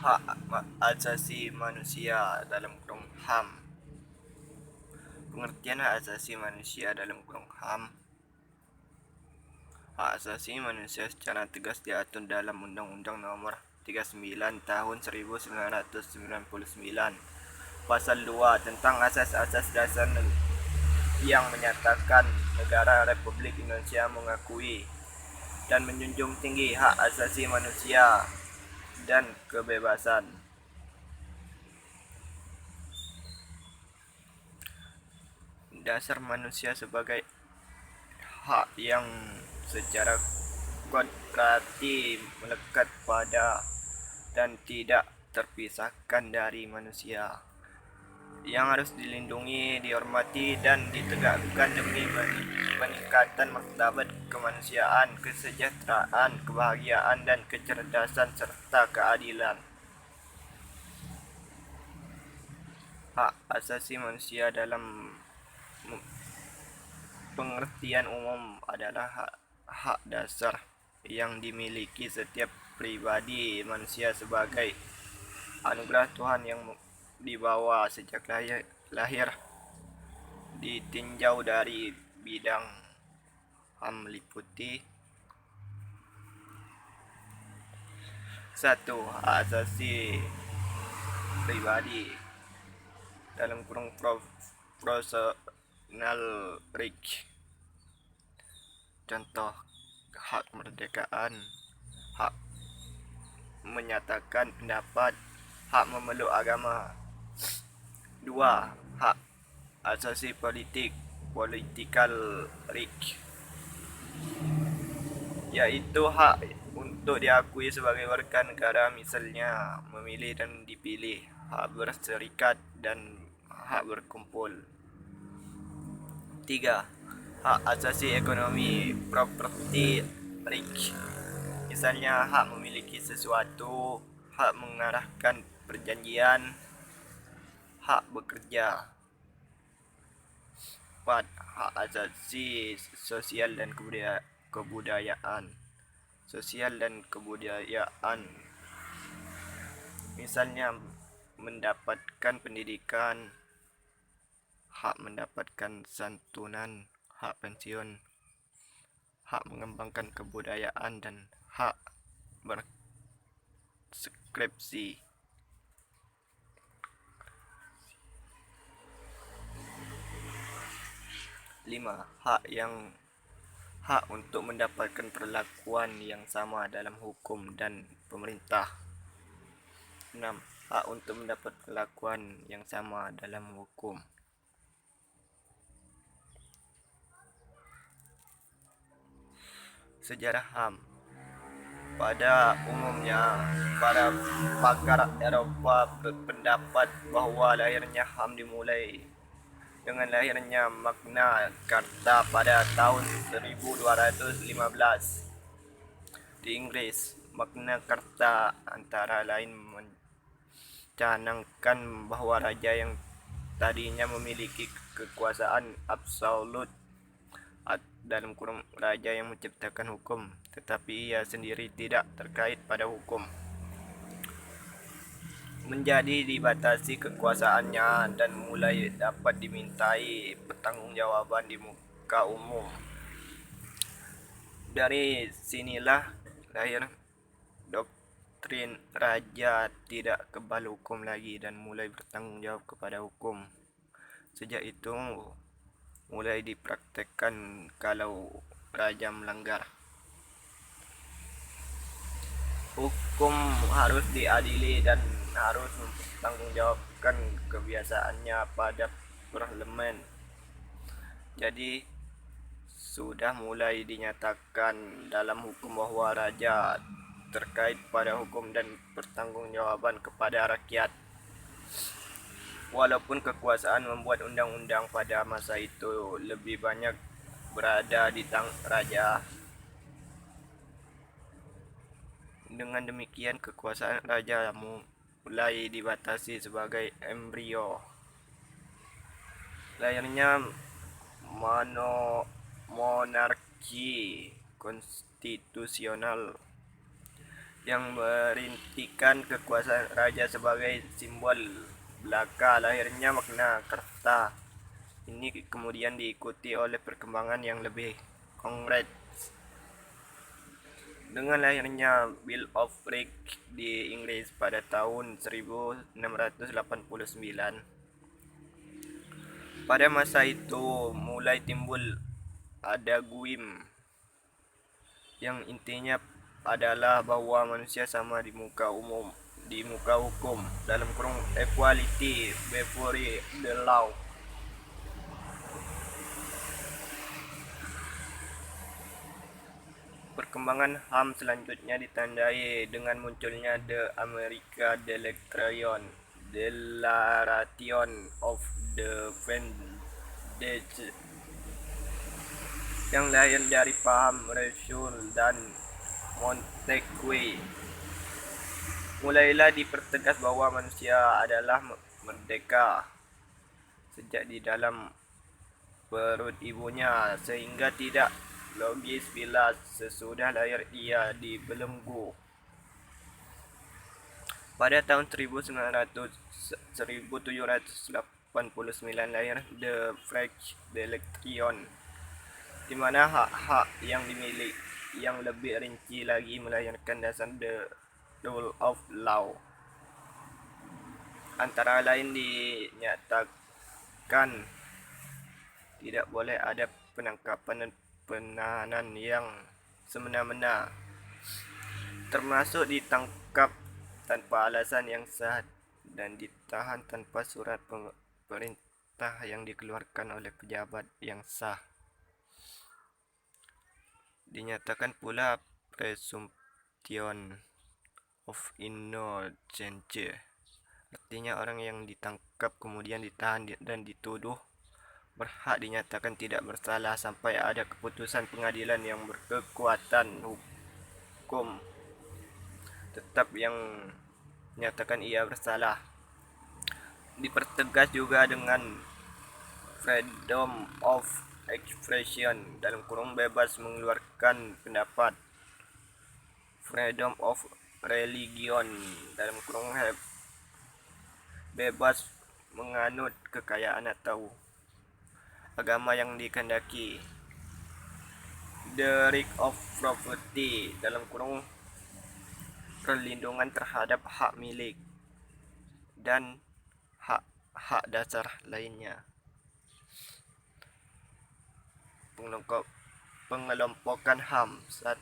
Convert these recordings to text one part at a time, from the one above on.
hak asasi manusia dalam kurung HAM. Pengertian hak asasi manusia dalam kurung HAM. Hak asasi manusia secara tegas diatur dalam Undang-Undang Nomor 39 Tahun 1999 Pasal 2 tentang asas-asas dasar yang menyatakan negara Republik Indonesia mengakui dan menjunjung tinggi hak asasi manusia dan kebebasan. Dasar manusia sebagai hak yang secara kodrati melekat pada dan tidak terpisahkan dari manusia, yang harus dilindungi, dihormati, dan ditegakkan demi peningkatan martabat kemanusiaan, kesejahteraan, kebahagiaan, dan kecerdasan serta keadilan. Hak asasi manusia dalam pengertian umum adalah hak dasar yang dimiliki setiap pribadi manusia sebagai anugerah Tuhan yang dibawa sejak lahir. Ditinjau dari bidang HAM meliputi: 1. Hak asasi pribadi dalam kurung personal right. Contoh: hak kemerdekaan, hak menyatakan pendapat, hak memeluk agama. 2. Hak asasi politik, political right, yaitu hak untuk diakui sebagai warga negara, misalnya memilih dan dipilih, hak berserikat, dan hak berkumpul. 3. Hak asasi ekonomi, property right, misalnya hak memiliki sesuatu, hak mengarahkan perjanjian, hak bekerja. 4. Hak asasi sosial dan kebudayaan. Sosial dan kebudayaan, misalnya mendapatkan pendidikan, hak mendapatkan santunan, hak pensiun, hak mengembangkan kebudayaan, dan hak berskripsi. 5. Hak untuk mendapatkan perlakuan yang sama dalam hukum dan pemerintah. 6. Hak untuk mendapat perlakuan yang sama dalam hukum. Sejarah HAM. Pada umumnya, para pakar Eropa berpendapat bahwa lahirnya HAM dimulai dengan lahirnya Magna Carta pada tahun 1215 di Inggris. Magna Carta antara lain mencanangkan bahwa raja yang tadinya memiliki kekuasaan absolut, dalam kurung raja yang menciptakan hukum, tetapi ia sendiri tidak terkait pada hukum, menjadi dibatasi kekuasaannya dan mulai dapat dimintai pertanggungjawaban di muka umum. Dari sinilah lahir doktrin raja tidak kebal hukum lagi dan mulai bertanggung jawab kepada hukum. Sejak itu mulai dipraktekkan kalau raja melanggar, hukum harus diadili dan harus mempertanggungjawabkan kebiasaannya pada parlemen. Jadi sudah mulai dinyatakan dalam hukum bahwa raja terkait pada hukum dan pertanggungjawaban kepada rakyat. Walaupun kekuasaan membuat undang-undang pada masa itu lebih banyak berada di tangan raja, dengan demikian kekuasaan raja mulai dibatasi sebagai embrio lahirnya monarki konstitusional yang merintikan kekuasaan raja sebagai simbol belaka lahirnya Magna Carta. Ini kemudian diikuti oleh perkembangan yang lebih konkret dengan lahirnya Bill of Rights di Inggris pada tahun 1689. Pada masa itu mulai timbul ada GUIM yang intinya adalah bahwa manusia sama di muka hukum dalam kurung equality before the law. Perkembangan HAM selanjutnya ditandai dengan munculnya The American Declaration of Independence yang lahir dari paham Rousseau dan Montesquieu. Mulailah dipertegas bahwa manusia adalah merdeka sejak di dalam perut ibunya, sehingga tidak logis bila sesudah lahir ia dibelenggu. Pada tahun 1789 lahir The French Declaration, di mana hak-hak yang dimiliki yang lebih rinci lagi melahirkan dasar the rule of law. Antara lain dinyatakan tidak boleh ada penangkapan dan penahanan yang semena-mena, termasuk ditangkap tanpa alasan yang sah dan ditahan tanpa surat perintah yang dikeluarkan oleh pejabat yang sah. Dinyatakan pula presumption of innocence, artinya orang yang ditangkap kemudian ditahan dan dituduh berhak dinyatakan tidak bersalah sampai ada keputusan pengadilan yang berkekuatan hukum tetap yang menyatakan ia bersalah. Dipertegas juga dengan freedom of expression dalam kurung bebas mengeluarkan pendapat, freedom of religion dalam kurung bebas menganut kekayaan atau agama yang dikehendaki, the right of property dalam kurung perlindungan terhadap hak milik dan hak dasar lainnya. Pengelompokan HAM. 1.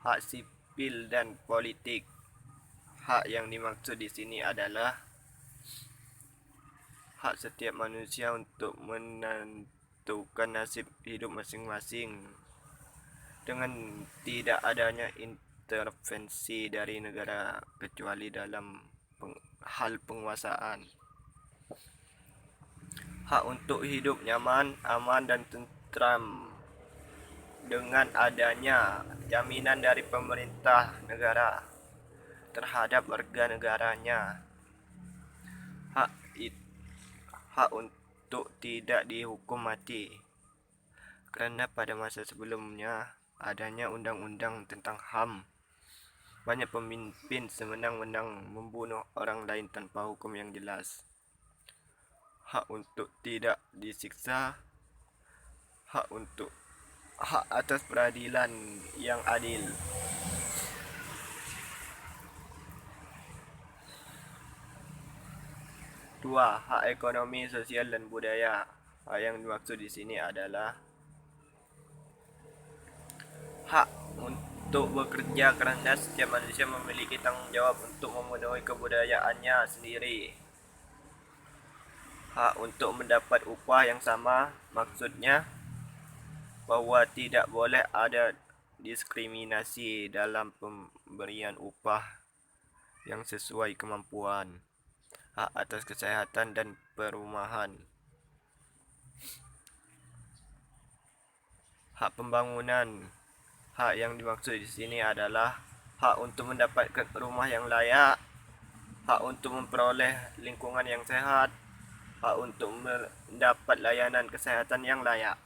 Hak sipil dan politik. Hak yang dimaksud di sini adalah hak setiap manusia untuk menentukan nasib hidup masing-masing dengan tidak adanya intervensi dari negara kecuali dalam hal penguasaan. Hak untuk hidup nyaman, aman, dan tentram dengan adanya jaminan dari pemerintah negara terhadap warga negaranya. Hak untuk tidak dihukum mati, karena pada masa sebelumnya adanya undang-undang tentang HAM, banyak pemimpin semenang-menang membunuh orang lain tanpa hukum yang jelas. Hak untuk tidak disiksa, hak atas peradilan yang adil. Dua, hak ekonomi, sosial, dan budaya. Hak yang dimaksud di sini adalah hak untuk bekerja karena setiap manusia memiliki tanggung jawab untuk memenuhi kebudayaannya sendiri. Hak untuk mendapat upah yang sama, maksudnya bahwa tidak boleh ada diskriminasi dalam pemberian upah yang sesuai kemampuan. Hak atas kesehatan dan perumahan. Hak pembangunan. Hak yang dimaksud di sini adalah hak untuk mendapatkan rumah yang layak, hak untuk memperoleh lingkungan yang sehat, hak untuk mendapat layanan kesehatan yang layak.